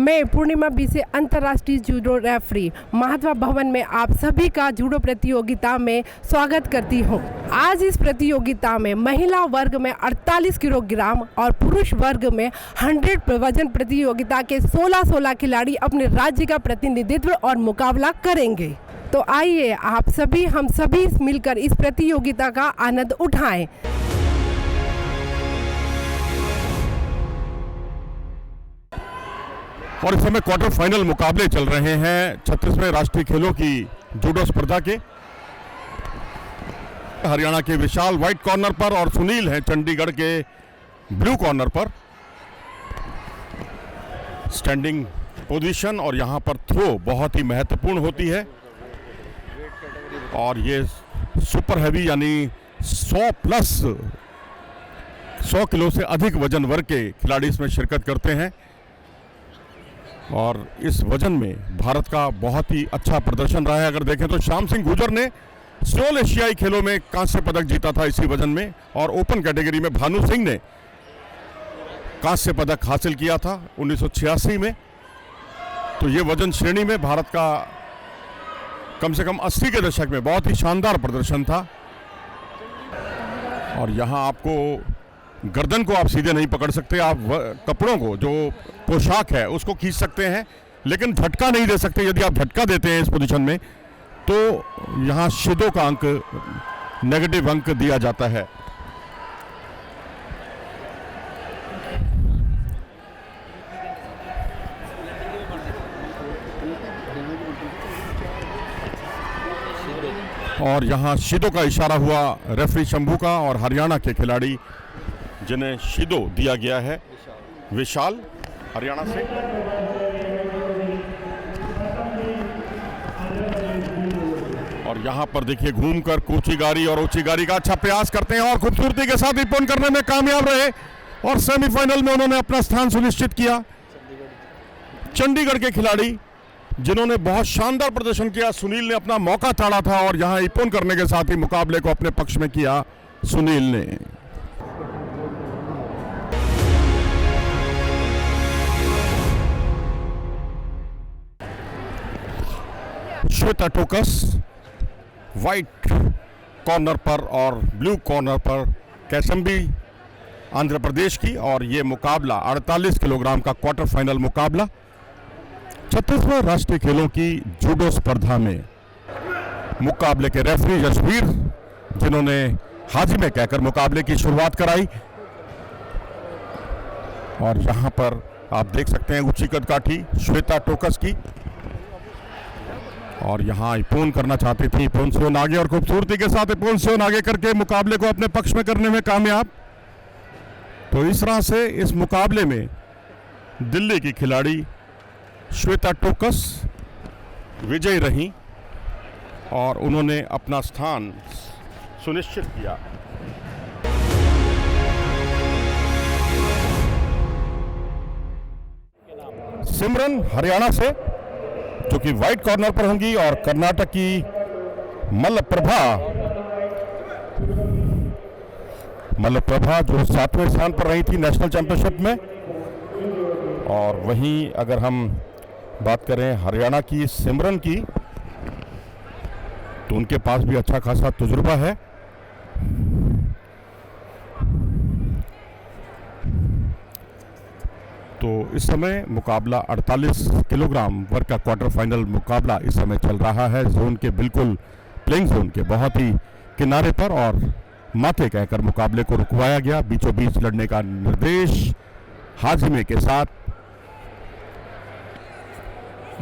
मैं पूर्णिमा बी से अंतर्राष्ट्रीय जूडो रेफरी महात्मा भवन में आप सभी का जूडो प्रतियोगिता में स्वागत करती हूं। आज इस प्रतियोगिता में महिला वर्ग में 48 किलोग्राम और पुरुष वर्ग में 100 वजन प्रतियोगिता के 16 खिलाड़ी अपने राज्य का प्रतिनिधित्व और मुकाबला करेंगे। तो आइए आप सभी हम सभी मिलकर इस प्रतियोगिता का आनंद उठाएं। और इस समय क्वार्टर फाइनल मुकाबले चल रहे हैं 36वें राष्ट्रीय खेलों की जूडो स्पर्धा के। हरियाणा के विशाल व्हाइट कॉर्नर पर और सुनील हैं चंडीगढ़ के ब्लू कॉर्नर पर। स्टैंडिंग पोजीशन और यहां पर थ्रो बहुत ही महत्वपूर्ण होती है और ये सुपर हैवी यानी 100 किलो से अधिक वजन वर्ग के खिलाड़ी इसमें शिरकत करते हैं और इस वजन में भारत का बहुत ही अच्छा प्रदर्शन रहा है। अगर देखें तो श्याम सिंह गुर्जर ने सियोल एशियाई खेलों में कांस्य पदक जीता था इसी वजन में और ओपन कैटेगरी में भानु सिंह ने कांस्य पदक हासिल किया था 1986 में। तो ये वजन श्रेणी में भारत का कम से कम 80 के दशक में बहुत ही शानदार प्रदर्शन था। और यहाँ आपको गर्दन को आप सीधे नहीं पकड़ सकते, आप कपड़ों को जो पोशाक है उसको खींच सकते हैं लेकिन झटका नहीं दे सकते। यदि आप झटका देते हैं इस पोजीशन में तो यहाँ शिदो का अंक नेगेटिव अंक दिया जाता है। और यहाँ शिदो का इशारा हुआ रेफरी शंभू का और हरियाणा के खिलाड़ी जिन्हें शिदो दिया गया है विशाल हरियाणा से। और यहाँ पर देखिए घूमकर कूचीगारी और ऊंचीगारी का अच्छा प्रयास करते हैं और खूबसूरती के साथ रिपोर्ट करने में कामयाब रहे और सेमीफाइनल में उन्होंने अपना स्थान सुनिश्चित किया। चंडीगढ़ के खिलाड़ी जिन्होंने बहुत शानदार प्रदर्शन किया, सुनील ने अपना मौका ताड़ा था और यहाँ इपोन करने के साथ ही मुकाबले को अपने पक्ष में किया सुनील ने। श्वेता टोकस व्हाइट कॉर्नर पर और ब्लू कॉर्नर पर कैसम्बी आंध्र प्रदेश की। और ये मुकाबला 48 किलोग्राम का क्वार्टर फाइनल मुकाबला 36वें राष्ट्रीय खेलों की जूडो स्पर्धा में मुकाबले के रेफरी यशवीर जिन्होंने हाजी में कहकर मुकाबले की शुरुआत कराई। और यहां पर आप देख सकते हैं ऊंची कदकाठी श्वेता टोकस की और यहाँ इपोन करना चाहती थी इपोन सियोन आगे और खूबसूरती के साथ इपोन सियोन आगे करके मुकाबले को अपने पक्ष में करने में कामयाब। तो इस तरह से इस मुकाबले में दिल्ली की खिलाड़ी श्वेता टोकस विजयी रही और उन्होंने अपना स्थान सुनिश्चित किया। सिमरन हरियाणा से जो कि व्हाइट कॉर्नर पर होंगी और कर्नाटक की मल्लप्रभा जो 7वें स्थान पर रही थी नेशनल चैंपियनशिप में। और वहीं अगर हम बात करें हरियाणा की सिमरन की तो उनके पास भी अच्छा खासा तजुर्बा है। तो इस समय मुकाबला 48 किलोग्राम वर्ग का क्वार्टर फाइनल मुकाबला इस समय चल रहा है जोन के बिल्कुल प्लेइंग जोन के बहुत ही किनारे पर और माथे कहकर मुकाबले को रुकवाया गया। बीचों बीच लड़ने का निर्देश हाजिमे के साथ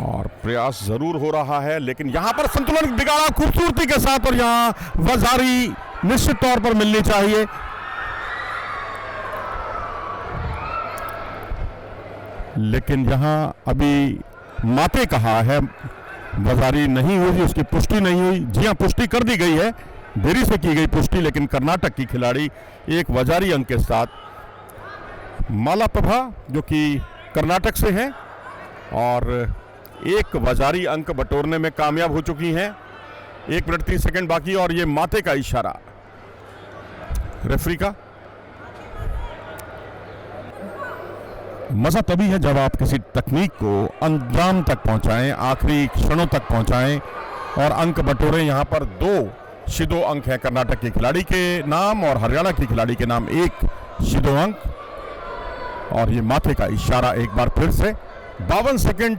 और प्रयास जरूर हो रहा है लेकिन यहां पर संतुलन बिगाड़ा खूबसूरती के साथ और यहां वजारी निश्चित तौर पर मिलनी चाहिए। लेकिन यहां अभी माते कहा है वजारी नहीं हुई, उसकी पुष्टि नहीं हुई। जी हां, पुष्टि कर दी गई है, देरी से की गई पुष्टि, लेकिन कर्नाटक की खिलाड़ी एक वजारी अंक के साथ मालाप्रभा जो कि कर्नाटक से हैं और एक वजारी अंक बटोरने में कामयाब हो चुकी हैं। 1 मिनट 30 सेकंड बाकी और ये माते का इशारा रेफरी का। मज़ा तभी है जब आप किसी तकनीक को अंजाम तक पहुंचाएं, आखिरी क्षणों तक पहुंचाएं और अंक बटोरें। यहाँ पर 2 शिदो अंक हैं कर्नाटक के खिलाड़ी के नाम और हरियाणा के खिलाड़ी के नाम 1 शिदो अंक। और ये माथे का इशारा एक बार फिर से। 52 सेकंड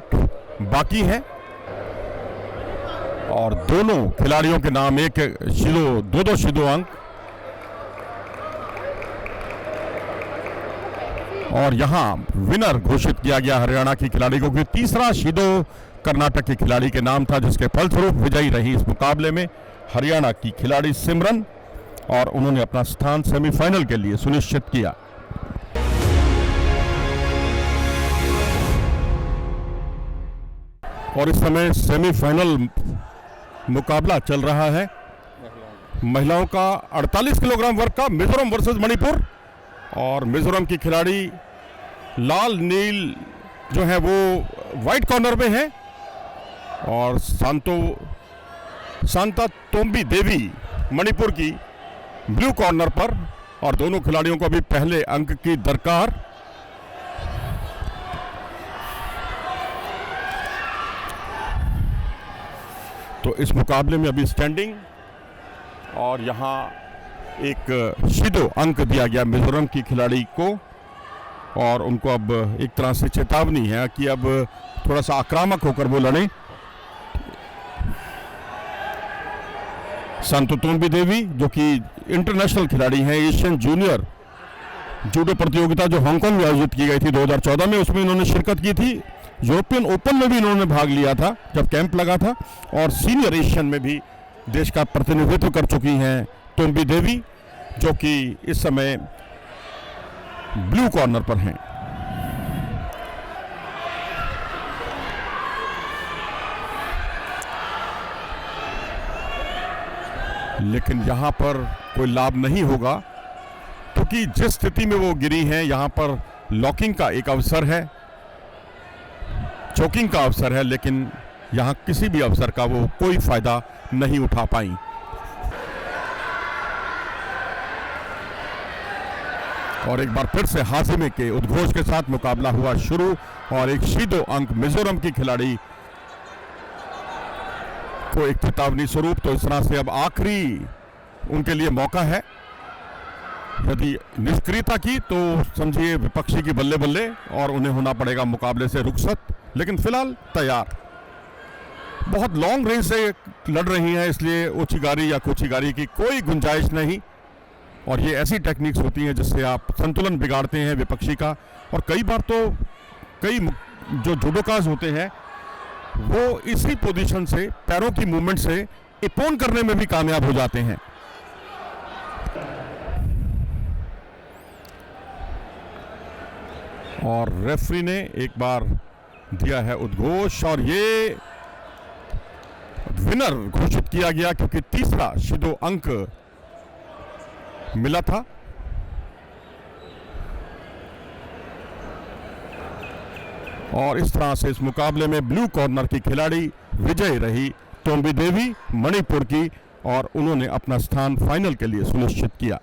बाकी है और दोनों खिलाड़ियों के नाम 1 शिदो 2 शिदो अंक। और यहां विनर घोषित किया गया हरियाणा की खिलाड़ी को, क्योंकि तीसरा शिदो कर्नाटक के खिलाड़ी के नाम था, जिसके फलस्वरूप विजयी रही इस मुकाबले में हरियाणा की खिलाड़ी सिमरन, और उन्होंने अपना स्थान सेमीफाइनल के लिए सुनिश्चित किया। और इस समय सेमीफाइनल मुकाबला चल रहा है महिलाओं का 48 किलोग्राम वर्ग का, मिजोरम वर्सेस मणिपुर। और मिजोरम की खिलाड़ी लाल नील जो है वो वाइट कॉर्नर में है और शांता तोम्बी देवी मणिपुर की ब्लू कॉर्नर पर। और दोनों खिलाड़ियों को अभी पहले अंक की दरकार। तो इस मुकाबले में अभी स्टैंडिंग, और यहाँ एक शिदो अंक दिया गया मिजोरम की खिलाड़ी को, और उनको अब एक तरह से चेतावनी है कि अब थोड़ा सा आक्रामक होकर वो लड़ें। शांतोतोम्बी देवी जो कि इंटरनेशनल खिलाड़ी हैं, एशियन जूनियर जूडो प्रतियोगिता जो हांगकांग में आयोजित की गई थी 2014 में, उसमें इन्होंने शिरकत की थी। यूरोपियन ओपन में भी इन्होंने भाग लिया था जब कैंप लगा था, और सीनियर एशियन में भी देश का प्रतिनिधित्व कर चुकी हैं तोम्बी देवी, जो कि इस समय ब्लू कॉर्नर पर हैं। लेकिन यहां पर कोई लाभ नहीं होगा, क्योंकि जिस स्थिति में वो गिरी हैं, यहां पर लॉकिंग का एक अवसर है, चोकिंग का अवसर है, लेकिन यहां किसी भी अवसर का वो कोई फायदा नहीं उठा पाई। और एक बार फिर से हाजिमे के उद्घोष के साथ मुकाबला हुआ शुरू, और एक शिदो अंक मिजोरम की खिलाड़ी को एक चेतावनी स्वरूप। तो इस तरह से अब आखिरी उनके लिए मौका है। यदि निष्क्रियता की तो समझिए विपक्षी की बल्ले बल्ले, और उन्हें होना पड़ेगा मुकाबले से रुखसत, लेकिन फिलहाल तैयार। बहुत लॉन्ग रेंज से लड़ रही हैं, इसलिए ओचिगारी या कोचिगारी की कोई गुंजाइश नहीं। और ये ऐसी टेक्निक्स होती हैं जिससे आप संतुलन बिगाड़ते हैं विपक्षी का। और कई बार तो कई जो जुडोकाज होते हैं वो इसी पोजीशन से, पैरों की मूवमेंट से इपोन करने में भी कामयाब हो जाते हैं। और रेफरी ने एक बार दिया है उद्घोष, और ये विनर घोषित किया गया, क्योंकि तीसरा शिदो अंक मिला था। और इस तरह से इस मुकाबले में ब्लू कॉर्नर की खिलाड़ी विजय रही तोम्बी देवी मणिपुर की, और उन्होंने अपना स्थान फाइनल के लिए सुनिश्चित किया।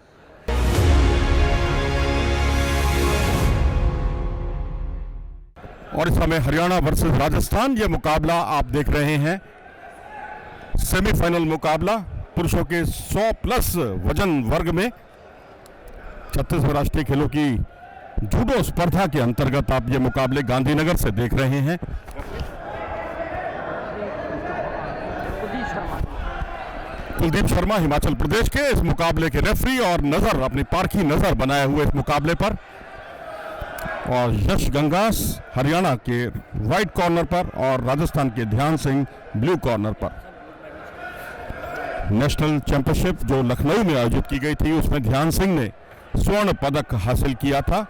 और इस समय हरियाणा वर्सेस राजस्थान ये मुकाबला आप देख रहे हैं, सेमीफाइनल मुकाबला पुरुषों के 100+ वजन वर्ग में 36वें राष्ट्रीय खेलों की जूडो स्पर्धा के अंतर्गत आप ये मुकाबले गांधीनगर से देख रहे हैं। कुलदीप शर्मा हिमाचल प्रदेश के इस मुकाबले के रेफरी, और नजर अपनी पारखी नजर बनाए हुए इस मुकाबले पर। और यश गंगास हरियाणा के वाइट कॉर्नर पर, और राजस्थान के ध्यान सिंह ब्लू कॉर्नर पर। नेशनल चैंपियनशिप जो लखनऊ में आयोजित की गई थी, उसमें ध्यान सिंह ने स्वर्ण पदक हासिल किया था।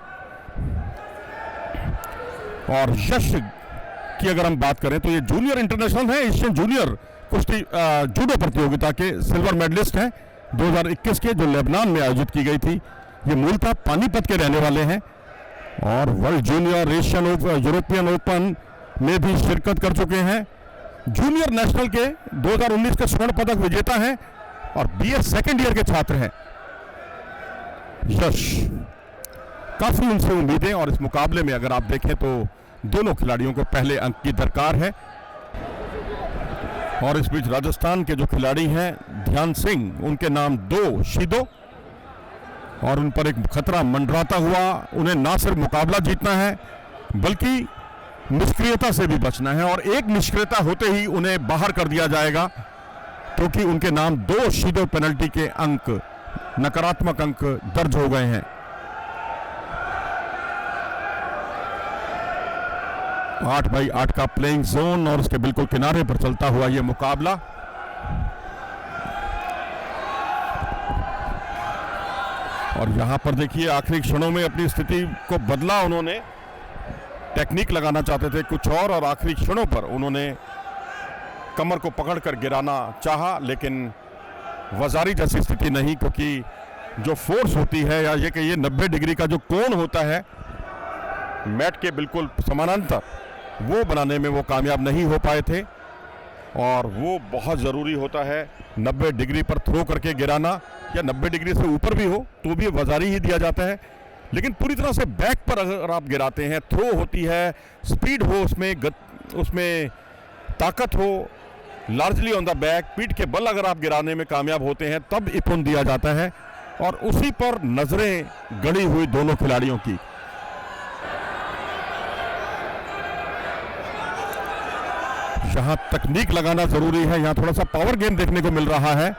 और यश की अगर हम बात करें तो ये जूनियर इंटरनेशनल है, एशियन जूनियर कुश्ती जूडो प्रतियोगिता के सिल्वर मेडलिस्ट हैं 2021 के, जो लेबनान में आयोजित की गई थी। ये मूलतः पानीपत के रहने वाले हैं, और world junior, Asian European open में भी शिरकत कर चुके हैं। जूनियर नेशनल के 2019 के स्वर्ण पदक विजेता हैं, और BA सेकेंड ईयर के छात्र हैं। यश काफ़ी उनसे उम्मीदें, और इस मुकाबले में अगर आप देखें तो दोनों खिलाड़ियों को पहले अंक की दरकार है। और इस बीच राजस्थान के जो खिलाड़ी हैं ध्यान सिंह, उनके नाम 2 शीदो, और उन पर एक खतरा मंडराता हुआ। उन्हें ना सिर्फ मुकाबला जीतना है बल्कि निष्क्रियता से भी बचना है, और एक निष्क्रियता होते ही उन्हें बाहर कर दिया जाएगा, क्योंकि उनके नाम 2 शीदो पेनल्टी के अंक, नकारात्मक अंक दर्ज हो गए हैं। 8x8 का प्लेइंग जोन, और उसके बिल्कुल किनारे पर चलता हुआ यह मुकाबला। और यहां पर देखिए आखिरी क्षणों में अपनी स्थिति को बदला उन्होंने, टेक्निक लगाना चाहते थे कुछ और आखिरी क्षणों पर उन्होंने कमर को पकड़कर गिराना चाहा, लेकिन वजारी जैसी स्थिति नहीं, क्योंकि जो फोर्स होती है या ये कि ये 90 डिग्री का जो कोण होता है मैट के बिल्कुल समानांतर, वो बनाने में वो कामयाब नहीं हो पाए थे। और वो बहुत ज़रूरी होता है 90 डिग्री पर थ्रो करके गिराना, या 90 डिग्री से ऊपर भी हो तो भी वजारी ही दिया जाता है, लेकिन पूरी तरह से बैक पर अगर आप गिराते हैं, थ्रो होती है, स्पीड हो उसमें ताकत हो, लार्जली ऑन द बैक, पीठ के बल अगर आप गिराने में कामयाब होते हैं तब इपुन दिया जाता है, और उसी पर नजरें गड़ी हुई दोनों खिलाड़ियों की। यहां तकनीक लगाना जरूरी है, यहां थोड़ा सा पावर गेम देखने को मिल रहा है,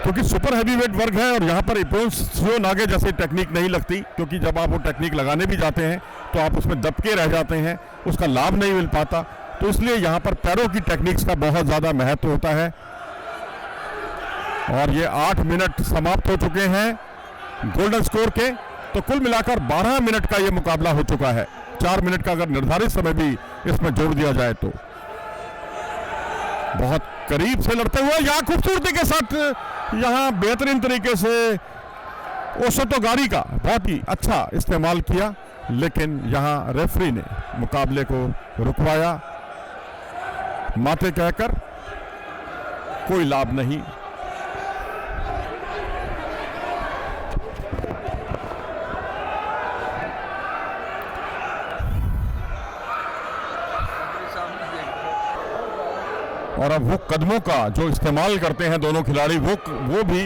क्योंकि सुपर हैवीवेट वर्ग है और यहां पर इपोन नागे जैसे टेक्निक नहीं लगती, क्योंकि जब आप वो टेक्निक लगाने भी जाते हैं तो आप उसमें दबके रह जाते हैं, उसका लाभ नहीं मिल पाता, तो इसलिए यहां पर पैरों की टेक्निक्स का बहुत ज्यादा महत्व होता है। और ये 8 मिनट समाप्त हो चुके हैं गोल्डन स्कोर के, तो कुल मिलाकर 12 मिनट का ये मुकाबला हो चुका है। 4 मिनट का अगर निर्धारित समय भी इसमें जोड़ दिया जाए तो। बहुत करीब से लड़ते हुए यहां खूबसूरती के साथ यहां बेहतरीन तरीके से ओसोटोगारी का बहुत ही अच्छा इस्तेमाल किया, लेकिन यहां रेफरी ने मुकाबले को रुकवाया, माते कहकर कोई लाभ नहीं। और अब वो कदमों का जो इस्तेमाल करते हैं दोनों खिलाड़ी, वो भी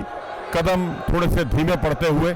कदम थोड़े से धीमे पड़ते हुए।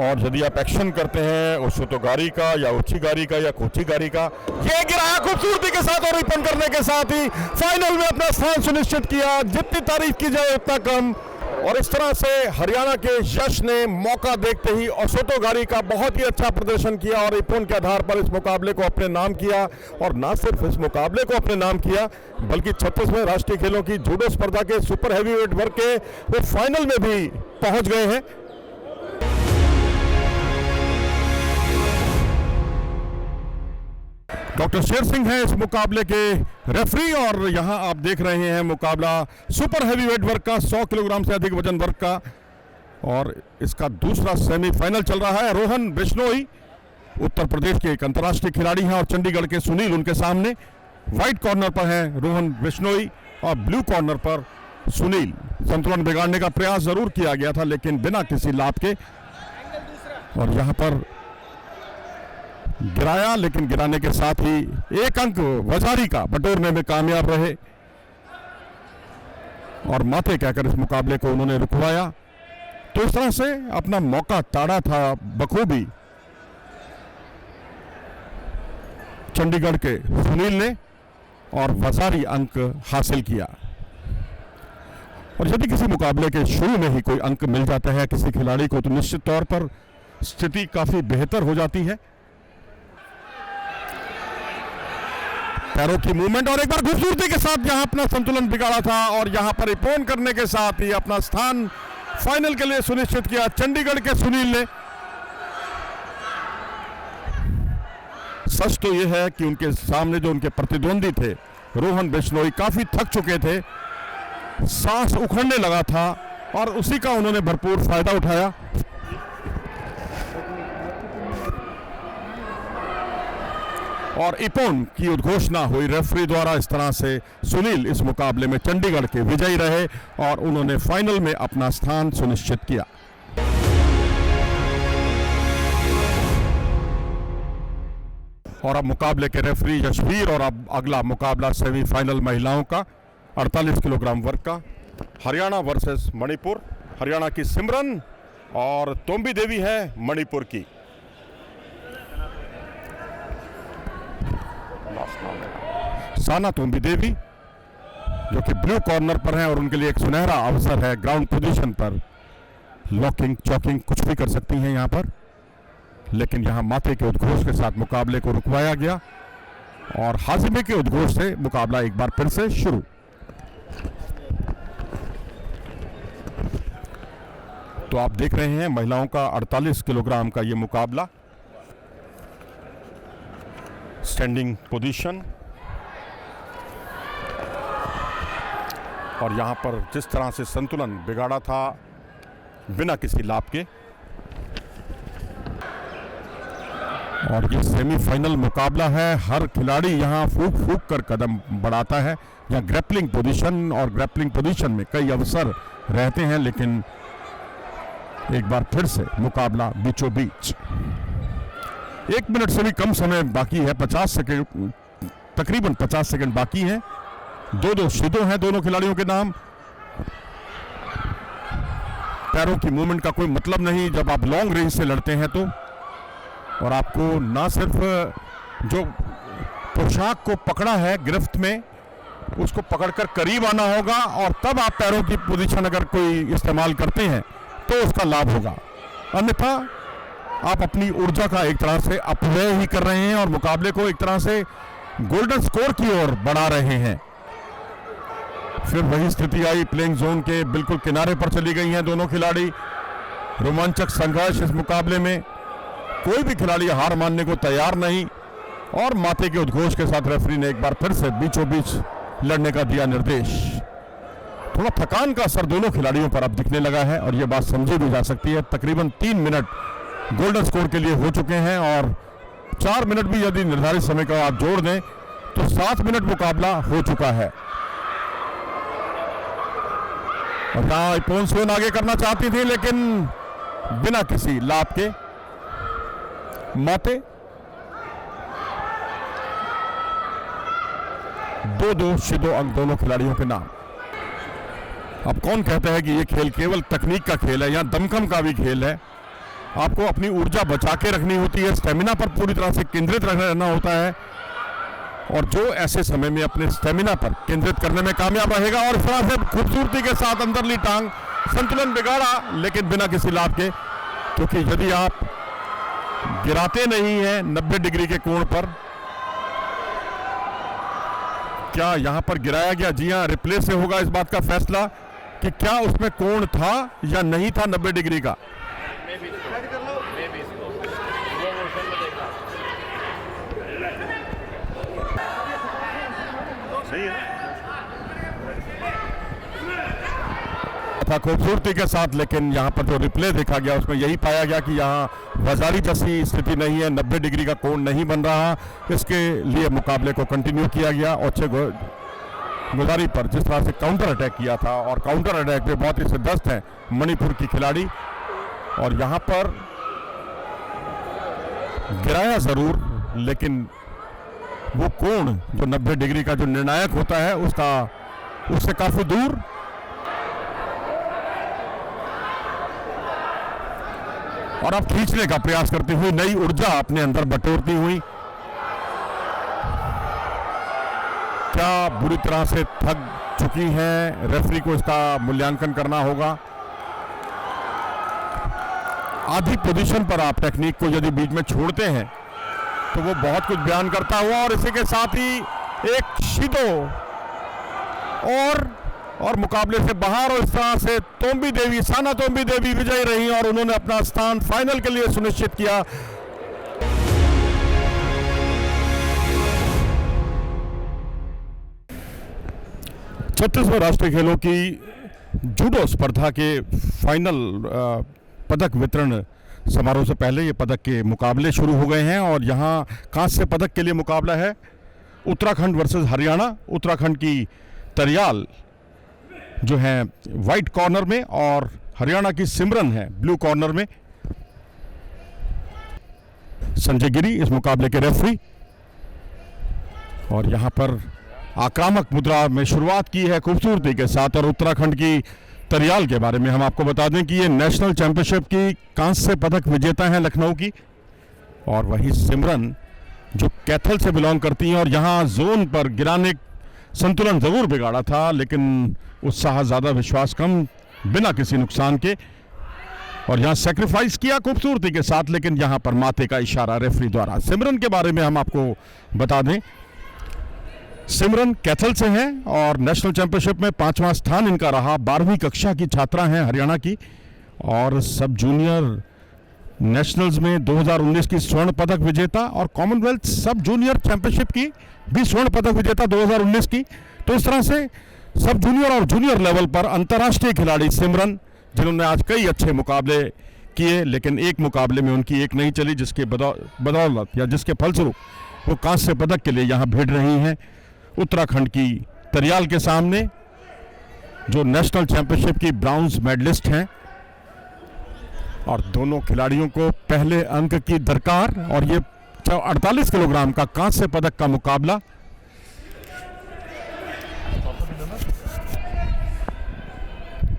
और यदि आप एक्शन करते हैं ओसोटोगारी का या उच्चीगारी का या कोचिगारी का, ये गिराया खूबसूरती के साथ और रिपन करने के साथ ही फाइनल में अपना स्थान सुनिश्चित किया। जितनी तारीफ की जाए उतना कम। और इस तरह से हरियाणा के यश ने मौका देखते ही ओसोटोगारी का बहुत ही अच्छा प्रदर्शन किया और इपोन के आधार पर इस मुकाबले को अपने नाम किया। और न सिर्फ इस मुकाबले को अपने नाम किया, बल्कि 36वें राष्ट्रीय खेलों की जूडो स्पर्धा के सुपर हैवीवेट वर्ग के वो फाइनल में भी पहुंच गए हैं। डॉक्टर शेर सिंह है इस मुकाबले के रेफरी, और यहां आप देख रहे हैं मुकाबला सुपर हैवीवेट वर्ग का, 100 किलोग्राम से अधिक वजन वर्ग का, और इसका दूसरा सेमीफाइनल चल रहा है। रोहन बिश्नोई उत्तर प्रदेश के एक अंतर्राष्ट्रीय खिलाड़ी हैं और चंडीगढ़ के सुनील उनके सामने। व्हाइट कॉर्नर पर हैं रोहन बिश्नोई और ब्लू कॉर्नर पर सुनील। संतुलन बिगाड़ने का प्रयास जरूर किया गया था, लेकिन बिना किसी लाभ के, और यहां पर गिराया, लेकिन गिराने के साथ ही एक अंक वजारी का बटोरने में कामयाब रहे और माथे कहकर इस मुकाबले को उन्होंने रुकवाया। तो इस तरह से अपना मौका ताड़ा था बखूबी चंडीगढ़ के सुनील ने, और वजारी अंक हासिल किया। और यदि किसी मुकाबले के शुरू में ही कोई अंक मिल जाता है किसी खिलाड़ी को, तो निश्चित तौर पर स्थिति काफी बेहतर हो जाती है। पैरों की मूवमेंट और एक बार खूबसूरती के साथ यहां अपना संतुलन बिगाड़ा था, और यहां पर इपोन करने के साथ ही अपना स्थान फाइनल के लिए सुनिश्चित किया चंडीगढ़ के सुनील ने। सच तो यह है कि उनके सामने जो उनके प्रतिद्वंदी थे रोहन बिश्नोई काफी थक चुके थे, सांस उखड़ने लगा था, और उसी का उन्होंने भरपूर फायदा उठाया। और इपोन की उद्घोषणा हुई रेफरी द्वारा। इस तरह से सुनील इस मुकाबले में चंडीगढ़ के विजयी रहे और उन्होंने फाइनल में अपना स्थान सुनिश्चित किया। और अब मुकाबले के रेफरी यशवीर, और अब अगला मुकाबला सेमीफाइनल महिलाओं का 48 किलोग्राम वर्ग का, हरियाणा वर्सेस मणिपुर। हरियाणा की सिमरन और तोम्बी देवी है मणिपुर की। साना तोम्बी देवी जो कि ब्लू कॉर्नर पर हैं और उनके लिए एक सुनहरा अवसर है ग्राउंड पोजीशन पर। लॉकिंग चॉकिंग कुछ भी कर सकती हैं यहां पर, लेकिन यहां माथे के उद्घोष के साथ मुकाबले को रुकवाया गया और हाजिमे के उद्घोष से मुकाबला एक बार फिर से शुरू। तो आप देख रहे हैं महिलाओं का 48 किलोग्राम का ये मुकाबला। स्टैंडिंग पोजीशन, और यहां पर जिस तरह से संतुलन बिगाड़ा था बिना किसी लाभ के। और ये सेमीफाइनल मुकाबला है। हर खिलाड़ी यहां फूक फूक कर कदम बढ़ाता है। यहाँ ग्रैपलिंग पोजीशन, और ग्रैपलिंग पोजीशन में कई अवसर रहते हैं, लेकिन एक बार फिर से मुकाबला बीचों बीच। 1 मिनट से भी कम समय बाकी है, 50 सेकेंड, तकरीबन 50 सेकेंड बाकी है। 2-2 शीदों हैं दोनों खिलाड़ियों के नाम। पैरों की मूवमेंट का कोई मतलब नहीं जब आप लॉन्ग रेंज से लड़ते हैं तो। और आपको ना सिर्फ जो पोशाक को पकड़ा है गिरफ्त में, उसको पकड़कर करीब आना होगा, और तब आप पैरों की पोजीशन अगर कोई इस्तेमाल करते हैं तो उसका लाभ होगा। अन्यथा आप अपनी ऊर्जा का एक तरह से अपव्यय ही कर रहे हैं और मुकाबले को एक तरह से गोल्डन स्कोर की ओर बढ़ा रहे हैं। फिर वही स्थिति आई, प्लेइंग जोन के बिल्कुल किनारे पर चली गई हैं दोनों खिलाड़ी। रोमांचक संघर्ष इस मुकाबले में, कोई भी खिलाड़ी हार मानने को तैयार नहीं, और माथे के उद्घोष के साथ रेफरी ने एक बार फिर से बीचों बीच लड़ने का दिया निर्देश। थोड़ा थकान का असर दोनों खिलाड़ियों पर अब दिखने लगा है, और यह बात समझी भी जा सकती है। तकरीबन 3 मिनट गोल्डन स्कोर के लिए हो चुके हैं, और 4 मिनट भी यदि निर्धारित समय का आप जोड़ दें तो 7 मिनट मुकाबला हो चुका है। और यहाँ इपोन स्वेन आगे करना चाहती थी, लेकिन बिना किसी लाभ के माते 2-2 शीदो अंक दोनों खिलाड़ियों के नाम। अब कौन कहता है कि यह खेल केवल तकनीक का खेल है, यहाँ दमखम का भी खेल है। आपको अपनी ऊर्जा बचा के रखनी होती है, स्टेमिना पर पूरी तरह से केंद्रित रहना होता है, और जो ऐसे समय में अपने स्टेमिना पर केंद्रित करने में कामयाब रहेगा। और इस तरह से खूबसूरती के साथ अंदरली टांग, संतुलन बिगाड़ा लेकिन बिना किसी लाभ के, क्योंकि यदि आप गिराते नहीं हैं 90 डिग्री के कोण पर। क्या यहां पर गिराया गया? जी हां, रिप्ले से होगा इस बात का फैसला कि क्या उसमें कोण था या नहीं था 90 डिग्री का। सही है था खूबसूरती के साथ, लेकिन यहाँ पर जो रिप्ले देखा गया उसमें यही पाया गया कि यहाँ बाजारी जैसी स्थिति नहीं है, 90 डिग्री का कोण नहीं बन रहा। इसके लिए मुकाबले को कंटिन्यू किया गया। और गुजारी पर जिस तरह से काउंटर अटैक किया था, और काउंटर अटैक पे बहुत ही सिद्धस्त है मणिपुर की खिलाड़ी। और यहाँ पर गिराया जरूर, लेकिन वो कोण जो 90 डिग्री का जो निर्णायक होता है उससे काफी दूर। और अब खींचने का प्रयास करती हुई, नई ऊर्जा अपने अंदर बटोरती हुई। क्या बुरी तरह से थक चुकी हैं, रेफरी को इसका मूल्यांकन करना होगा। आधी पोजीशन पर आप टेक्निक को यदि बीच में छोड़ते हैं तो वो बहुत कुछ बयान करता हुआ। और इसी के साथ ही एक शीदो और मुकाबले से बाहर, और इस तरह से तोम्बी देवी, साना तोम्बी देवी विजयी रही और उन्होंने अपना स्थान फाइनल के लिए सुनिश्चित किया। छत्तीसगढ़ राष्ट्रीय खेलों की जूडो स्पर्धा के फाइनल पदक वितरण समारोह से पहले ये पदक के मुकाबले शुरू हो गए हैं और यहाँ कांस्य पदक के लिए मुकाबला है उत्तराखंड वर्सेस हरियाणा। उत्तराखंड की तरियाल जो है वाइट कॉर्नर में और हरियाणा की सिमरन है ब्लू कॉर्नर में। संजय गिरी इस मुकाबले के रेफरी। और यहाँ पर आक्रामक मुद्रा में शुरुआत की है खूबसूरती के साथ। और उत्तराखंड की तरियाल के बारे में हम आपको बता दें कि ये नेशनल चैंपियनशिप की कांस्य पदक विजेता हैं लखनऊ की। और वही सिमरन जो कैथल से बिलोंग करती हैं और यहाँ जोन पर गिराने संतुलन ज़रूर बिगाड़ा था, लेकिन उत्साह ज़्यादा, विश्वास कम, बिना किसी नुकसान के। और यहाँ सेक्रीफाइस किया खूबसूरती के साथ, लेकिन यहाँ पर माथे का इशारा रेफरी द्वारा। सिमरन के बारे में हम आपको बता दें, सिमरन कैथल से हैं और नेशनल चैंपियनशिप में 5वां स्थान इनका रहा। 12वीं कक्षा की छात्रा हैं हरियाणा की और सब जूनियर नेशनल्स में 2019 की स्वर्ण पदक विजेता और कॉमनवेल्थ सब जूनियर चैंपियनशिप की भी स्वर्ण पदक विजेता 2019 की। तो इस तरह से सब जूनियर और जूनियर लेवल पर अंतर्राष्ट्रीय खिलाड़ी सिमरन, जिन्होंने आज कई अच्छे मुकाबले किए, लेकिन एक मुकाबले में उनकी एक नहीं चली, जिसके बदौलत या जिसके फलस्वरूप वो कांस्य पदक के लिए यहाँ भिड़ रही हैं उत्तराखंड की तरियाल के सामने, जो नेशनल चैंपियनशिप की ब्राउन्ज मेडलिस्ट हैं। और दोनों खिलाड़ियों को पहले अंक की दरकार और ये 48 किलोग्राम का कांस्य पदक का मुकाबला।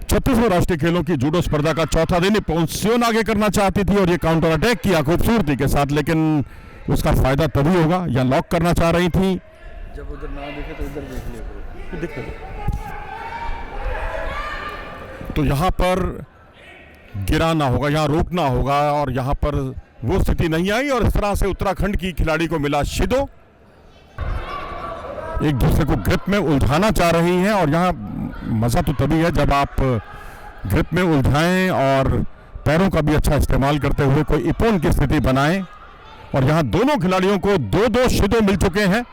छत्तीसवें राष्ट्रीय खेलों की जूडो स्पर्धा का चौथा दिन पोंसियोन आगे करना चाहती थी और ये काउंटर अटैक किया खूबसूरती के साथ, लेकिन उसका फायदा तभी होगा या लॉक करना चाह रही थी। जब उधर ना देखे तो इधर देख लिया करो। तो यहाँ पर गिराना होगा, यहाँ रोकना होगा और यहाँ पर वो स्थिति नहीं आई और इस तरह से उत्तराखंड की खिलाड़ी को मिला शिदो। एक दूसरे को ग्रिप में उलझाना चाह रही हैं और यहाँ मज़ा तो तभी है जब आप ग्रिप में उलझाएं और पैरों का भी अच्छा इस्तेमाल करते हुए कोई इपोन की स्थिति बनाएं। और यहाँ दोनों खिलाड़ियों को 2-2 शिदो मिल चुके हैं।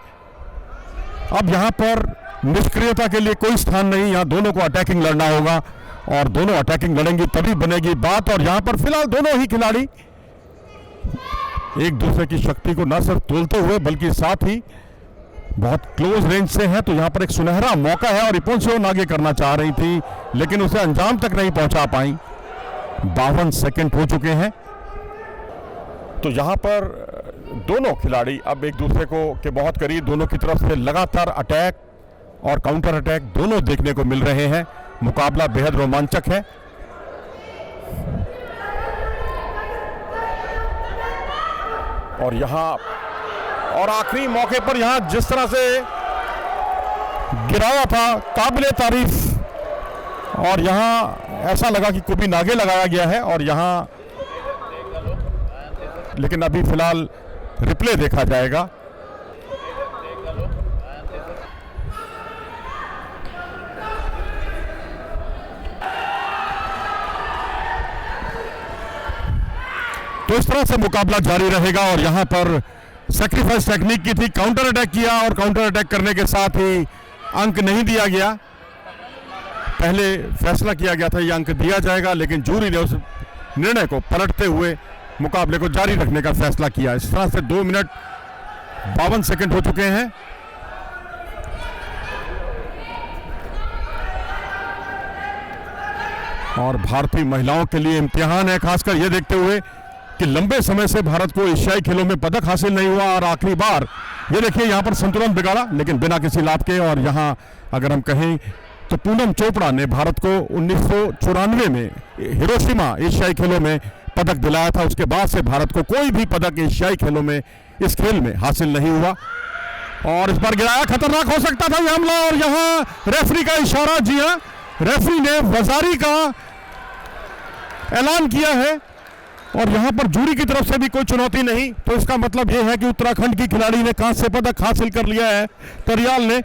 अब यहाँ पर निष्क्रियता के लिए कोई स्थान नहीं, यहाँ दोनों को अटैकिंग लड़ना होगा और दोनों अटैकिंग लड़ेंगी तभी बनेगी बात। और यहाँ पर फिलहाल दोनों ही खिलाड़ी एक दूसरे की शक्ति को न सिर्फ तोलते हुए बल्कि साथ ही बहुत क्लोज रेंज से हैं। तो यहाँ पर एक सुनहरा मौका है और इपोंसियोन आगे करना चाह रही थी, लेकिन उसे अंजाम तक नहीं पहुंचा पाई। 52 सेकंड हो चुके हैं। तो यहाँ पर दोनों खिलाड़ी अब एक दूसरे को के बहुत करीब, दोनों की तरफ से लगातार अटैक और काउंटर अटैक दोनों देखने को मिल रहे हैं। मुकाबला बेहद रोमांचक है। और यहाँ और आखिरी मौके पर यहाँ जिस तरह से गिराया था काबिले तारीफ। और यहाँ ऐसा लगा कि कुबी नागे लगाया गया है और यहाँ, लेकिन अभी फिलहाल रिप्ले देखा जाएगा। तो इस तरह से मुकाबला जारी रहेगा। और यहां पर सैक्रिफाइस टेक्निक की थी, काउंटर अटैक किया और काउंटर अटैक करने के साथ ही अंक नहीं दिया गया। पहले फैसला किया गया था ये अंक दिया जाएगा, लेकिन जूरी ने उस निर्णय को पलटते हुए मुकाबले को जारी रखने का फैसला किया। इस तरह से 2 मिनट 52 सेकंड हो चुके हैं। और भारतीय महिलाओं के लिए इम्तिहान है, खासकर यह देखते हुए कि लंबे समय से भारत को एशियाई खेलों में पदक हासिल नहीं हुआ और आखिरी बार ये देखिए यहाँ पर संतुलन बिगाड़ा, लेकिन बिना किसी लाभ के। और यहाँ अगर हम कहें तो पूनम चोपड़ा ने भारत को 1994 में हिरोशिमा एशियाई खेलों में पदक दिलाया था। उसके बाद से भारत को कोई भी पदक एशियाई खेलों में इस खेल में हासिल नहीं हुआ। और इस बार गिराया, खतरनाक हो सकता था यह हमला। और यहाँ रेफरी का इशारा, जी हाँ, रेफरी ने वजारी का ऐलान किया है और यहां पर जूरी की तरफ से भी कोई चुनौती नहीं। तो इसका मतलब यह है कि उत्तराखंड की खिलाड़ी ने कांस्य पदक हासिल कर लिया है, तरियाल ने,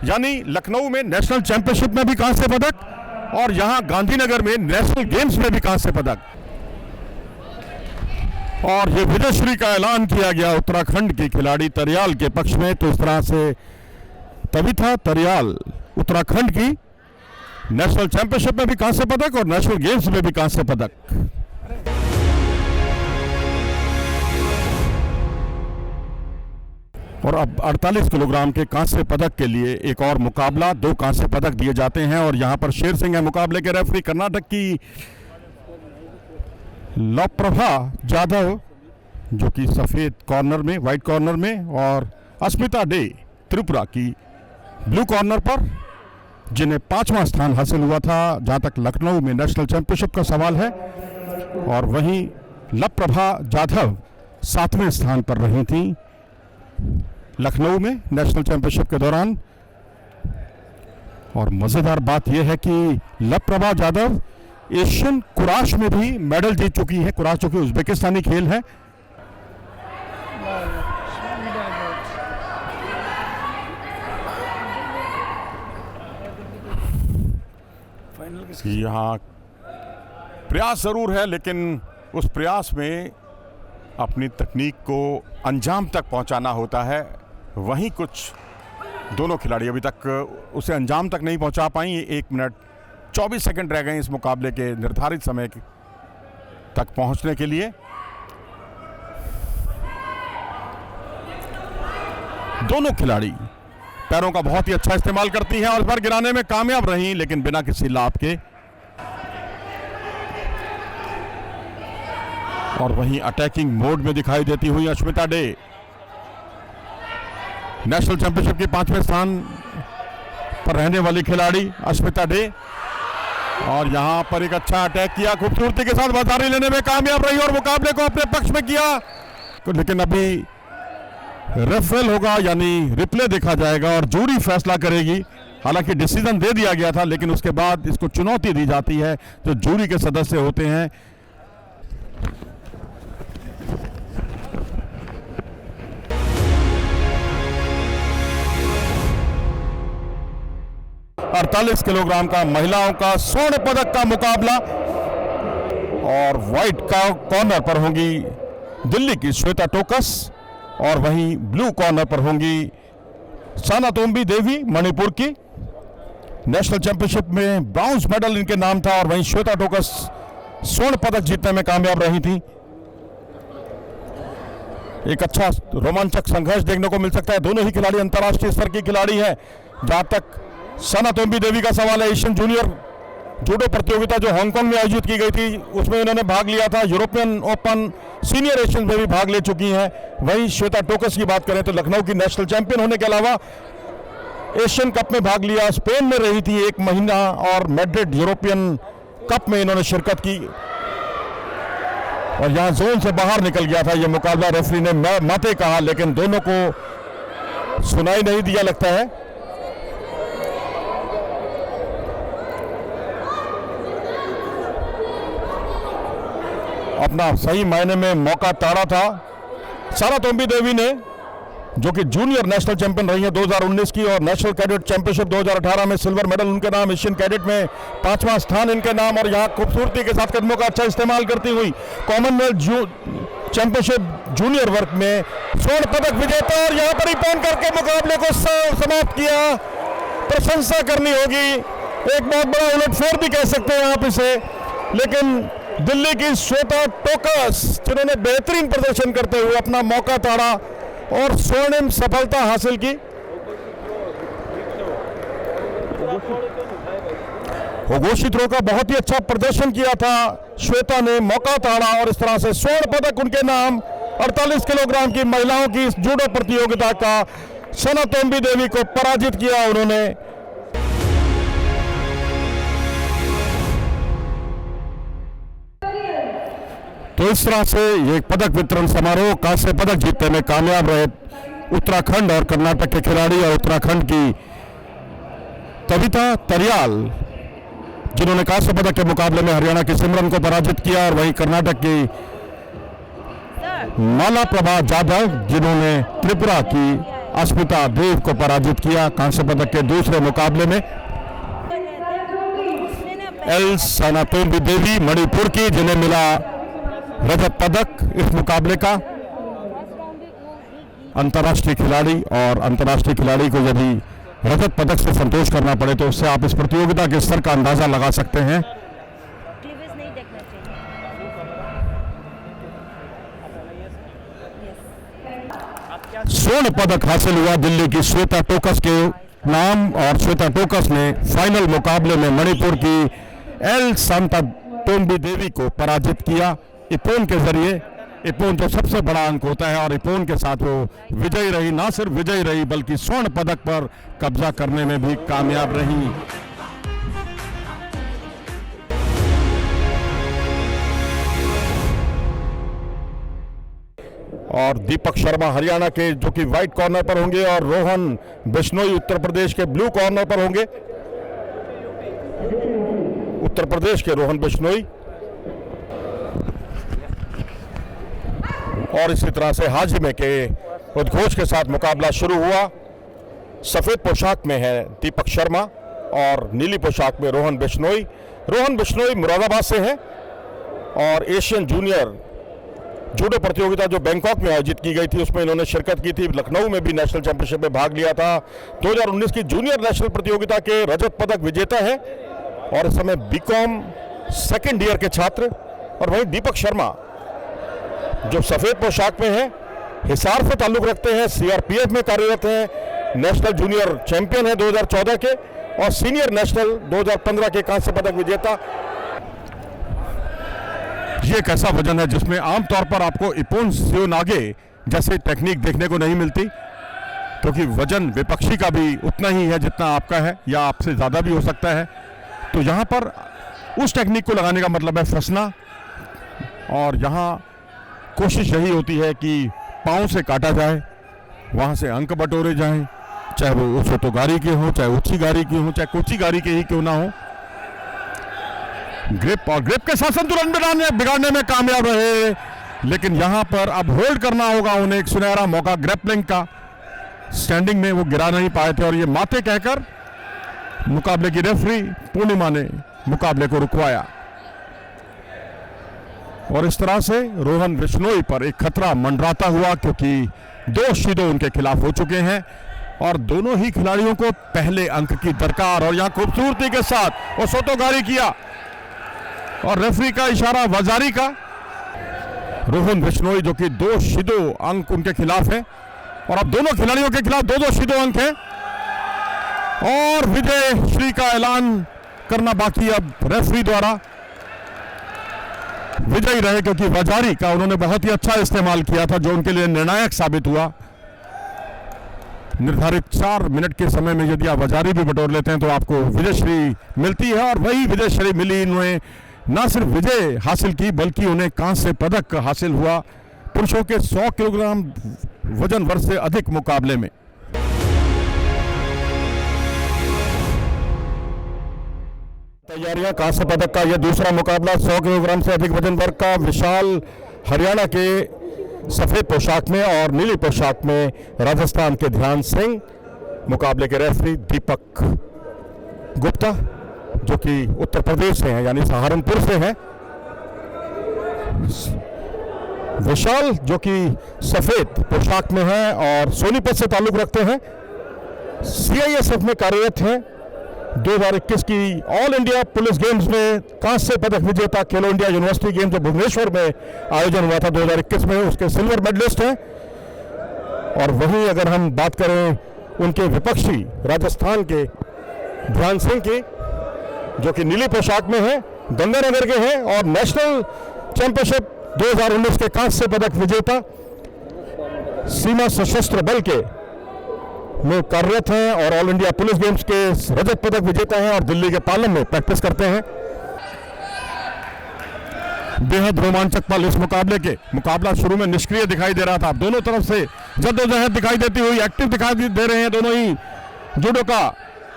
यानी लखनऊ में नेशनल चैंपियनशिप में भी कांस्य पदक और यहां गांधीनगर में नेशनल गेम्स में भी कांस्य पदक। और ये विजयश्री का ऐलान किया गया उत्तराखंड की खिलाड़ी तरियाल के पक्ष में। तो इस तरह से तविथा तरियाल उत्तराखंड की नेशनल चैंपियनशिप में भी कांस्य पदक और नेशनल गेम्स में भी कांस्य पदक। और अब 48 किलोग्राम के कांस्य पदक के लिए एक और मुकाबला, 2 कांस्य पदक दिए जाते हैं। और यहाँ पर शेर सिंह है मुकाबले के रेफरी। कर्नाटक की लवप्रभा जाधव जो कि सफ़ेद कॉर्नर में, वाइट कॉर्नर में, और अस्मिता डे त्रिपुरा की ब्लू कॉर्नर पर, जिन्हें 5वां स्थान हासिल हुआ था जहाँ तक लखनऊ में नेशनल चैंपियनशिप का सवाल है। और वहीं लवप्रभा जाधव 7वें स्थान पर रही थी लखनऊ में नेशनल चैंपियनशिप के दौरान। और मज़ेदार बात यह है कि लवप्रभा जाधव एशियन कुराश में भी मेडल जीत चुकी है। कुराश जो कि उज्बेकिस्तानी खेल है। यहाँ प्रयास ज़रूर है, लेकिन उस प्रयास में अपनी तकनीक को अंजाम तक पहुंचाना होता है। वहीं कुछ दोनों खिलाड़ी अभी तक उसे अंजाम तक नहीं पहुंचा पाई। 1 मिनट 24 सेकंड रह गए इस मुकाबले के निर्धारित समय तक पहुंचने के लिए। दोनों खिलाड़ी पैरों का बहुत ही अच्छा इस्तेमाल करती हैं और इस बार गिराने में कामयाब रहीं, लेकिन बिना किसी लाभ के। और वहीं अटैकिंग मोड में दिखाई देती हुई अस्मिता डे, नेशनल चैंपियनशिप के 5वें स्थान पर रहने वाली खिलाड़ी अस्मिता डे। और यहां पर एक अच्छा अटैक किया, खूबसूरती के साथ बाजारी लेने में कामयाब रही और मुकाबले को अपने पक्ष में किया। लेकिन अभी रेफरल होगा, यानी रिप्ले देखा जाएगा और जूरी फैसला करेगी। हालांकि डिसीजन दे दिया गया था, लेकिन उसके बाद इसको चुनौती दी जाती है जो जूरी के सदस्य होते हैं। और 48 किलोग्राम का महिलाओं का स्वर्ण पदक का मुकाबला, और व्हाइट का कॉर्नर पर होंगी दिल्ली की श्वेता टोकस और वहीं ब्लू कॉर्नर पर होंगी सानातोम्बी देवी मणिपुर की। नेशनल चैंपियनशिप में ब्रॉन्ज मेडल इनके नाम था और वहीं श्वेता टोकस स्वर्ण पदक जीतने में कामयाब रही थी। एक अच्छा रोमांचक संघर्ष देखने को मिल सकता है। दोनों ही खिलाड़ी अंतर्राष्ट्रीय स्तर की खिलाड़ी हैं। जहां तक सानातोम्बी देवी का सवाल है, एशियन जूनियर जूडो प्रतियोगिता जो हांगकांग में आयोजित की गई थी उसमें इन्होंने भाग लिया था। यूरोपियन ओपन सीनियर एशियन में भी भाग ले चुकी हैं। वहीं श्वेता टोकस की बात करें तो लखनऊ की नेशनल चैंपियन होने के अलावा एशियन कप में भाग लिया, स्पेन में रही थी 1 महीना और मैड्रिड यूरोपियन कप में इन्होंने शिरकत की और यहाँ जोन से बाहर निकल गया था ये मुकाबला। रेफरी ने माते कहा, लेकिन दोनों को सुनाई नहीं दिया लगता है। अपना सही मायने में मौका ताड़ा था सानातोम्बी देवी ने, जो कि जूनियर नेशनल चैंपियन रही है 2019 की, और नेशनल कैडेट चैंपियनशिप 2018 में सिल्वर मेडल उनके नाम, एशियन कैडेट में 5वां स्थान इनके नाम। और यहाँ खूबसूरती के साथ कदमों का अच्छा इस्तेमाल करती हुई कॉमनवेल्थ चैंपियनशिप जूनियर वर्ग में स्वर्ण पदक विजेता, और यहाँ पर ही पहन करके मुकाबले को समाप्त किया। प्रशंसा करनी होगी, एक बहुत बड़ा उलटफेर भी कह सकते हैं आप इसे। लेकिन दिल्ली की श्वेता टोकस जिन्होंने बेहतरीन प्रदर्शन करते हुए अपना मौका ताड़ा और स्वर्णिम सफलता हासिल की। घोषित थ्रो का बहुत ही अच्छा प्रदर्शन किया था श्वेता ने, मौका ताड़ा और इस तरह से स्वर्ण पदक उनके नाम। 48 किलोग्राम की महिलाओं की इस जूडो प्रतियोगिता का सानातोम्बी देवी को पराजित किया उन्होंने। तो इस तरह से ये पदक वितरण समारोह, कांस्य पदक जीतने में कामयाब रहे उत्तराखंड और कर्नाटक के खिलाड़ी। और उत्तराखंड की तविता तरियाल जिन्होंने कांस्य पदक के मुकाबले में हरियाणा की सिमरन को पराजित किया, और वहीं कर्नाटक की माला प्रभा जाधव जिन्होंने त्रिपुरा की अस्मिता देव को पराजित किया कांस्य पदक के दूसरे मुकाबले में। एल सानातोम्बी देवी मणिपुर की जिन्हें मिला रजत पदक इस मुकाबले का। अंतर्राष्ट्रीय खिलाड़ी, और अंतर्राष्ट्रीय खिलाड़ी को यदि रजत पदक से संतोष करना पड़े तो उससे आप इस प्रतियोगिता के स्तर का अंदाजा लगा सकते हैं। स्वर्ण पदक हासिल हुआ दिल्ली की श्वेता टोकस के नाम, और श्वेता टोकस ने फाइनल मुकाबले में मणिपुर की एल सांतातोम्बी देवी को पराजित किया इपोन के जरिए। इपोन जो सबसे बड़ा अंक होता है, और इपोन के साथ वो विजयी रही, ना सिर्फ विजयी रही बल्कि स्वर्ण पदक पर कब्जा करने में भी कामयाब रही। और दीपक शर्मा हरियाणा के जो कि व्हाइट कॉर्नर पर होंगे, और रोहन बिश्नोई उत्तर प्रदेश के ब्लू कॉर्नर पर होंगे। उत्तर प्रदेश के रोहन बिश्नोई। और इसी तरह से हाजिमे के उद्घोष के साथ मुकाबला शुरू हुआ। सफेद पोशाक में है दीपक शर्मा और नीली पोशाक में रोहन बिश्नोई। रोहन बिश्नोई मुरादाबाद से हैं और एशियन जूनियर जूडो प्रतियोगिता जो बैंकॉक में आयोजित की गई थी उसमें इन्होंने शिरकत की थी। लखनऊ में भी नेशनल चैंपियनशिप में भाग लिया था। 2019 की जूनियर नेशनल प्रतियोगिता के रजत पदक विजेता है और इस समय बीकॉम सेकेंड ईयर के छात्र। और वहीं दीपक शर्मा जो सफेद पोशाक में है, हिसार से ताल्लुक रखते हैं, सीआरपीएफ में कार्यरत हैं, नेशनल जूनियर चैंपियन है 2014 के और सीनियर नेशनल 2015 के कांस्य पदक विजेता। ये एक ऐसा वजन है जिसमें आमतौर पर आपको इपोन सियोनागे जैसे टेक्निक देखने को नहीं मिलती, क्योंकि वजन विपक्षी का भी उतना ही है जितना आपका है या आपसे ज़्यादा भी हो सकता है। तो यहाँ पर उस टेक्निक को लगाने का मतलब है फंसना, और यहाँ कोशिश यही होती है कि पाँव से काटा जाए, वहाँ से अंक बटोरे जाएं, चाहे वो सोतोगारी के हों, चाहे ऊंची गारी के हों, चाहे कोची गारी के ही क्यों ना हो। ग्रिप और ग्रिप के साथ संतुलन बिगाड़ने में कामयाब रहे, लेकिन यहां पर अब होल्ड करना होगा उन्हें एक सुनहरा मौका ग्रैपलिंग का। स्टैंडिंग में वो गिरा नहीं पाए थे और ये माते कहकर मुकाबले की रेफरी पूर्णिमा ने मुकाबले को रुकवाया। और इस तरह से रोहन बिश्नोई पर एक खतरा मंडराता हुआ, क्योंकि 2 शीदो उनके खिलाफ हो चुके हैं और दोनों ही खिलाड़ियों को पहले अंक की दरकार। और यहां खूबसूरती के साथ वो सोतोगारी किया और रेफरी का इशारा वजारी का। रोहन बिश्नोई जो कि 2 शीदो अंक उनके खिलाफ है और अब दोनों खिलाड़ियों के खिलाफ 2-2 शीदो अंक है और विजय श्री का ऐलान करना बाकी अब रेफरी द्वारा। विजयी रहे क्योंकि वजारी का उन्होंने बहुत ही अच्छा इस्तेमाल किया था जो उनके लिए निर्णायक साबित हुआ। निर्धारित 4 मिनट के समय में यदि आप वजारी भी बटोर लेते हैं तो आपको विजयश्री मिलती है, और वही विजयश्री मिली। इन्होंने न सिर्फ विजय हासिल की बल्कि उन्हें कांस्य पदक हासिल हुआ पुरुषों के 100 किलोग्राम वजन वर्ग से अधिक मुकाबले में। तैयारियां कांस्य पदक का यह दूसरा मुकाबला 100 किलोग्राम से अधिक वजन वर्ग का। विशाल हरियाणा के सफेद पोशाक में और नीली पोशाक में राजस्थान के ध्यान सिंह। मुकाबले के रेफरी दीपक गुप्ता जो कि उत्तर प्रदेश से हैं, यानी सहारनपुर से हैं। विशाल जो कि सफेद पोशाक में है और सोनीपत से ताल्लुक रखते हैं, सीआईएसएफ में कार्यरत हैं। 2021 की ऑल इंडिया पुलिस गेम्स में कांस्य पदक विजेता, खेलो इंडिया यूनिवर्सिटी गेम्स जो भुवनेश्वर में आयोजन हुआ था 2021 में, उसके सिल्वर मेडलिस्ट हैं। और वहीं अगर हम बात करें उनके विपक्षी राजस्थान के ध्यान सिंह की, जो कि नीली पोशाक में है, गंगानगर के हैं और नेशनल चैंपियनशिप 2019 के कांस्य पदक विजेता, सीमा सशस्त्र बल के में कार्यरत हैं और ऑल इंडिया पुलिस गेम्स के रजत पदक विजेता हैं और दिल्ली के पालम में प्रैक्टिस करते हैं। बेहद रोमांचक पल इस मुकाबले के। मुकाबला शुरू में निष्क्रिय दिखाई दे रहा था, दोनों तरफ से जद्दोजहद दिखाई देती हुई, एक्टिव दिखाई दे रहे हैं दोनों ही। जूडो का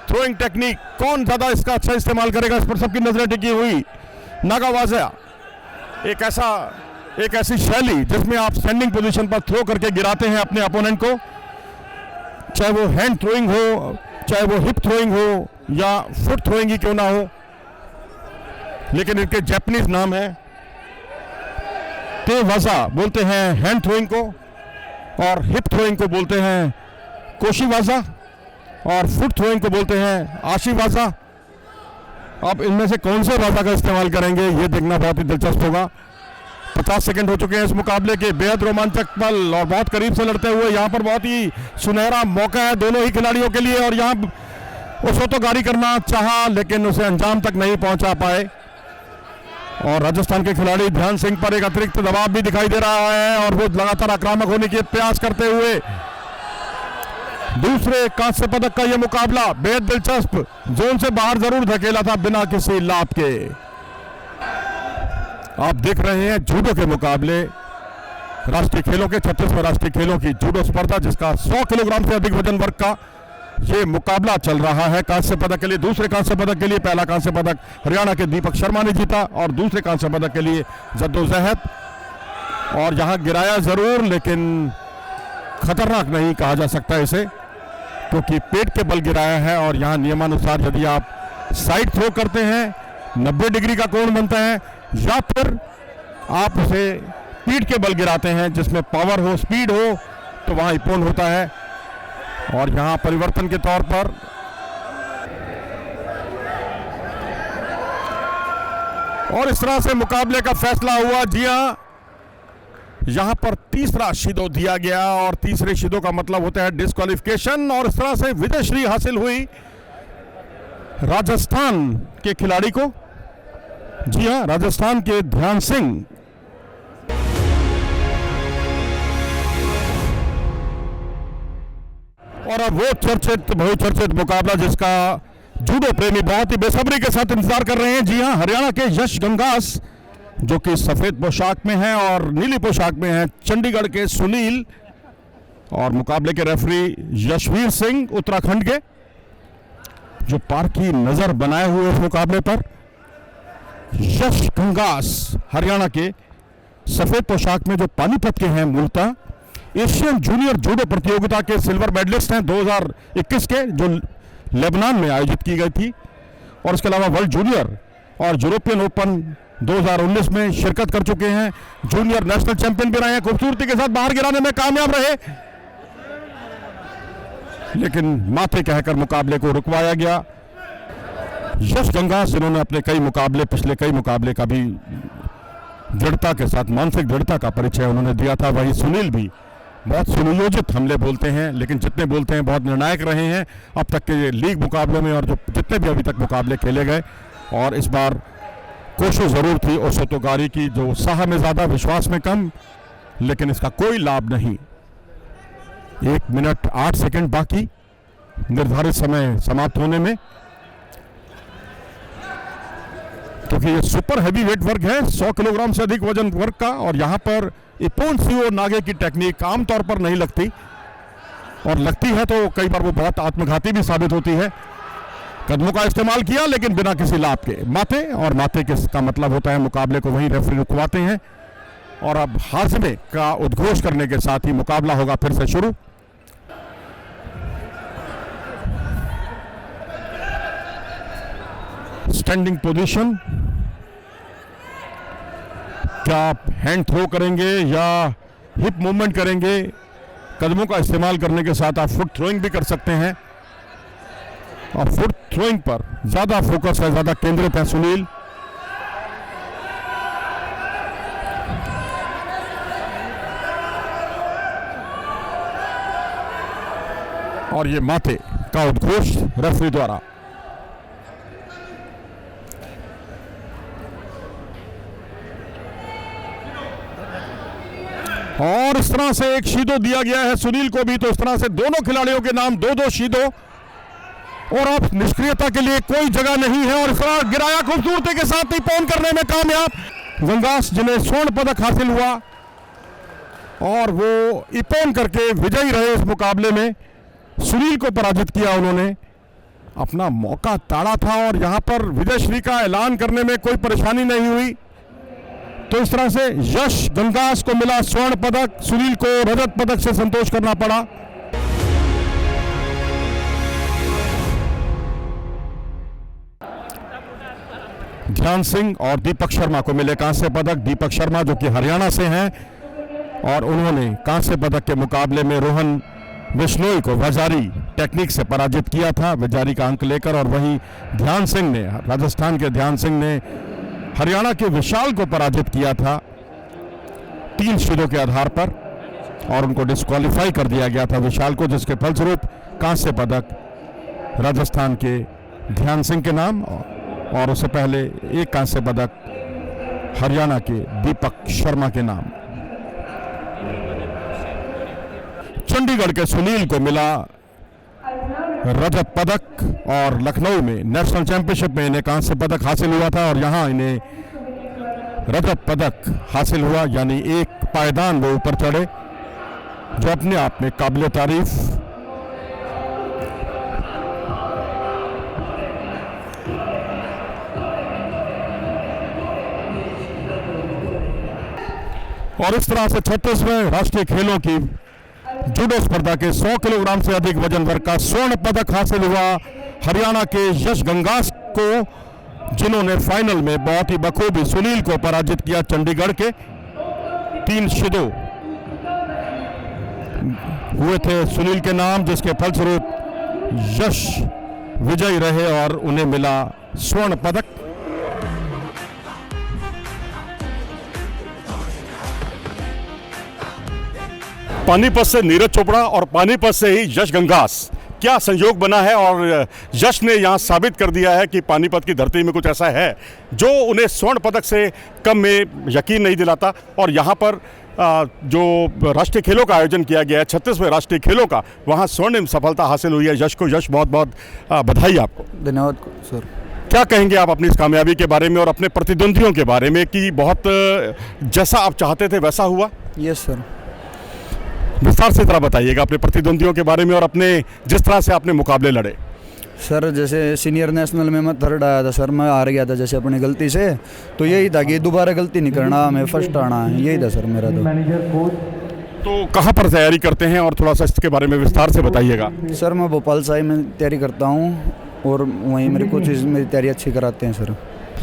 थ्रोइंग टेक्निक कौन ज्यादा इसका अच्छा इस्तेमाल करेगा, इस पर सबकी नजरें टिकी हुई। नागावाजा एक ऐसी शैली जिसमें आप स्टैंडिंग पोजीशन पर थ्रो करके गिराते हैं अपने अपोनेंट को, चाहे वो हैंड थ्रोइंग हो, चाहे वो हिप थ्रोइंग हो या फुट थ्रोइंग ही क्यों ना हो, लेकिन इनके जापानीज नाम है। तेवाजा बोलते हैं हैंड थ्रोइंग को और हिप थ्रोइंग को बोलते हैं कोशीवाजा और फुट थ्रोइंग को बोलते हैं आशीवाजा। अब इनमें से कौन से वाजा का इस्तेमाल करेंगे ये देखना बहुत ही दिलचस्प होगा। 50 सेकंड हो चुके हैं इस मुकाबले के। बेहद रोमांचक पल और बहुत करीब से लड़ते हुए यहाँ पर बहुत ही सुनहरा मौका है दोनों ही खिलाड़ियों के लिए। और यहाँ उसको तो गाड़ी करना चाहा लेकिन उसे अंजाम तक नहीं पहुंचा पाए। और राजस्थान के खिलाड़ी ध्यान सिंह पर एक अतिरिक्त दबाव भी दिखाई दे रहा है और वो लगातार आक्रामक होने के प्रयास करते हुए दूसरे कांस्य पदक का यह मुकाबला बेहद दिलचस्प, जोन से बाहर जरूर धकेला था बिना किसी लाभ के। आप देख रहे हैं जूडो के मुकाबले, राष्ट्रीय खेलों के 36वें राष्ट्रीय खेलों की जूडो स्पर्धा, जिसका 100 किलोग्राम से अधिक वजन वर्ग का ये मुकाबला चल रहा है। कांस्य पदक के लिए, दूसरे कांस्य पदक के लिए पहला कांस्य पदक हरियाणा के दीपक शर्मा ने जीता और दूसरे कांस्य पदक के लिए जद्दोजहद। और यहां गिराया जरूर लेकिन खतरनाक नहीं कहा जा सकता इसे, क्योंकि पेट के बल गिराया है। और यहां नियमानुसार यदि आप साइड थ्रो करते हैं 90 डिग्री का कोण बनता है, या फिर आप उसे पीठ के बल गिराते हैं जिसमें पावर हो, स्पीड हो, तो वहां इपोन होता है। और यहां परिवर्तन के तौर पर और इस तरह से मुकाबले का फैसला हुआ। जी हां, यहां पर तीसरा शिदो दिया गया और तीसरे शिदो का मतलब होता है डिस्क्वालिफिकेशन। और इस तरह से विजयश्री हासिल हुई राजस्थान के खिलाड़ी को। जी हां, राजस्थान के ध्यान सिंह। और अब वो चर्चित बहुचर्चित मुकाबला जिसका जूडो प्रेमी बहुत ही बेसब्री के साथ इंतजार कर रहे हैं। जी हां, हरियाणा के यश गंगास जो कि सफेद पोशाक में है और नीली पोशाक में है, चंडीगढ़ के सुनील, और मुकाबले के रेफरी यशवीर सिंह उत्तराखंड के, जो पार की नजर बनाए हुए इस मुकाबले पर। यश गंगास हरियाणा के सफेद पोशाक में जो पानीपत के हैं, मूलतः एशियन जूनियर जूडो प्रतियोगिता के सिल्वर मेडलिस्ट हैं 2021 के, जो लेबनान में आयोजित की गई थी। और इसके अलावा वर्ल्ड जूनियर और यूरोपियन ओपन 2019 में शिरकत कर चुके हैं। जूनियर नेशनल चैंपियन भी रहे हैं, खूबसूरती के साथ बाहर गिराने में कामयाब रहे, लेकिन माथे कहकर मुकाबले को रुकवाया गया। यश गंगास जिन्होंने अपने पिछले कई मुकाबले का भी दृढ़ता के साथ, मानसिक दृढ़ता का परिचय उन्होंने दिया था, वही सुनील भी बहुत सुनियोजित हमले बोलते हैं, लेकिन जितने बोलते हैं बहुत निर्णायक रहे हैं अब तक के लीग मुकाबलों में और जो जितने भी अभी तक मुकाबले खेले गए। और इस बार कोशिश जरूर थी ओसोतोगारी की, जो उत्साह में ज्यादा, विश्वास में कम, लेकिन इसका कोई लाभ नहीं। 1 मिनट 8 सेकंड बाकी निर्धारित समय समाप्त होने में, क्योंकि ये सुपर हैवी वेट वर्ग है, 100 किलोग्राम से अधिक वजन वर्ग का। और यहां पर इपोन सीओ नागे की टेक्निक आमतौर पर नहीं लगती, और लगती है तो कई बार वो बहुत आत्मघाती भी साबित होती है। कदमों का इस्तेमाल किया लेकिन बिना किसी लाभ के, माथे, और माथे का मतलब होता है मुकाबले को वहीं रेफरी रुकवाते हैं। और अब हाजमे का उद्घोष करने के साथ ही मुकाबला होगा फिर से शुरू। स्टैंडिंग पोजीशन, क्या आप हैंड थ्रो करेंगे या हिप मूवमेंट करेंगे? कदमों का इस्तेमाल करने के साथ आप फुट थ्रोइंग भी कर सकते हैं, और फुट थ्रोइंग पर ज्यादा फोकस है, ज्यादा केंद्रित है सुनील। और ये माथे का उद्घोष रेफरी द्वारा। और इस तरह से एक शीदो दिया गया है सुनील को भी, तो इस तरह से दोनों खिलाड़ियों के नाम 2-2 शीदो, और अब निष्क्रियता के लिए कोई जगह नहीं है। और इस तरह गिराया खूबसूरती के साथ ही पौन करने में कामयाब गंगास, जिन्हें स्वर्ण पदक हासिल हुआ, और वो इपोन करके विजयी रहे इस मुकाबले में। सुनील को पराजित किया उन्होंने, अपना मौका ताड़ा था, और यहां पर विजयश्री का ऐलान करने में कोई परेशानी नहीं हुई। तो इस तरह से यश गंगास को मिला स्वर्ण पदक, सुनील को रजत पदक से संतोष करना पड़ा। ध्यान सिंह और दीपक शर्मा को मिले कांस्य पदक। दीपक शर्मा जो कि हरियाणा से हैं, और उन्होंने कांस्य पदक के मुकाबले में रोहन बिश्नोई को वजारी टेक्निक से पराजित किया था, वजारी का अंक लेकर। और वहीं ध्यान सिंह ने, राजस्थान के ध्यान सिंह ने हरियाणा के विशाल को पराजित किया था 3 सीटों के आधार पर और उनको डिस्क्वालीफाई कर दिया गया था विशाल को, जिसके फलस्वरूप कांस्य पदक राजस्थान के ध्यान सिंह के नाम और उससे पहले एक कांस्य पदक हरियाणा के दीपक शर्मा के नाम। चंडीगढ़ के सुनील को मिला रजत पदक और लखनऊ में नेशनल चैंपियनशिप में इन्हें कांस्य पदक हासिल हुआ था और यहां इन्हें रजत पदक हासिल हुआ, यानी एक पायदान वो ऊपर चढ़े, जो अपने आप में काबिल तारीफ। और इस तरह से 36वें राष्ट्रीय खेलों की जूडो स्पर्धा के 100 किलोग्राम से अधिक वजन वर्ग का स्वर्ण पदक हासिल हुआ हरियाणा के यश गंगास को, जिन्होंने फाइनल में बहुत ही बखूबी सुनील को पराजित किया। चंडीगढ़ के 3 शिदो हुए थे सुनील के नाम, जिसके फलस्वरूप यश विजयी रहे और उन्हें मिला स्वर्ण पदक। पानीपत से नीरज चोपड़ा और पानीपत से ही यश गंगास, क्या संयोग बना है और यश ने यहाँ साबित कर दिया है कि पानीपत की धरती में कुछ ऐसा है जो उन्हें स्वर्ण पदक से कम में यकीन नहीं दिलाता। और यहाँ पर जो राष्ट्रीय खेलों का आयोजन किया गया है, 36वें राष्ट्रीय खेलों का, वहाँ स्वर्णिम सफलता हासिल हुई है यश को। यश बहुत बहुत बधाई आपको। धन्यवाद सर। क्या कहेंगे आप अपनी इस कामयाबी के बारे में और अपने प्रतिद्वंदियों के बारे में कि बहुत जैसा आप चाहते थे वैसा हुआ? Yes sir. विस्तार से तरह बताइएगा अपने प्रतिद्वंदियों के बारे में और अपने जिस तरह से आपने मुकाबले लड़े। सर जैसे सीनियर नेशनल में मैं थर्ड आया था सर, मैं हार गया था जैसे अपनी गलती से, तो यही था कि दोबारा गलती नहीं करना, हमें फर्स्ट आना है, यही था सर मेरा। तो कहाँ पर तैयारी करते हैं और थोड़ा सा इसके बारे में विस्तार से बताइएगा। सर मैं भोपाल साई में तैयारी करता हूँ और वहीं मेरे कोचेज मेरी तैयारी अच्छी कराते हैं सर।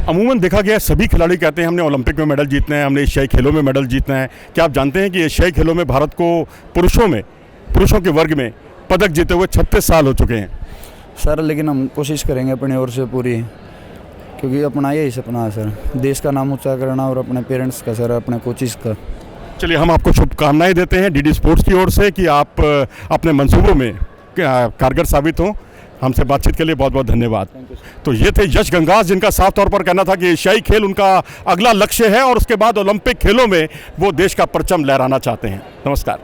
अमूमन देखा गया सभी खिलाड़ी कहते हैं हमने ओलंपिक में मेडल जीतना है, हमने एशियाई खेलों में मेडल जीतना है। क्या आप जानते हैं कि एशियाई खेलों में भारत को पुरुषों के वर्ग में पदक जीते हुए 36 साल हो चुके हैं? सर लेकिन हम कोशिश करेंगे अपनी ओर से पूरी, क्योंकि अपना यही सपना है सर, देश का नाम ऊंचा करना और अपने पेरेंट्स का सर, अपने कोचिज का। चलिए हम आपको शुभकामनाएं देते हैं डीडी स्पोर्ट्स की ओर से कि आप अपने मंसूबों में कारगर साबित हों। हमसे बातचीत के लिए बहुत बहुत धन्यवाद। तो ये थे यश गंगास, जिनका साफ तौर पर कहना था कि एशियाई खेल उनका अगला लक्ष्य है और उसके बाद ओलंपिक खेलों में वो देश का परचम लहराना चाहते हैं। नमस्कार।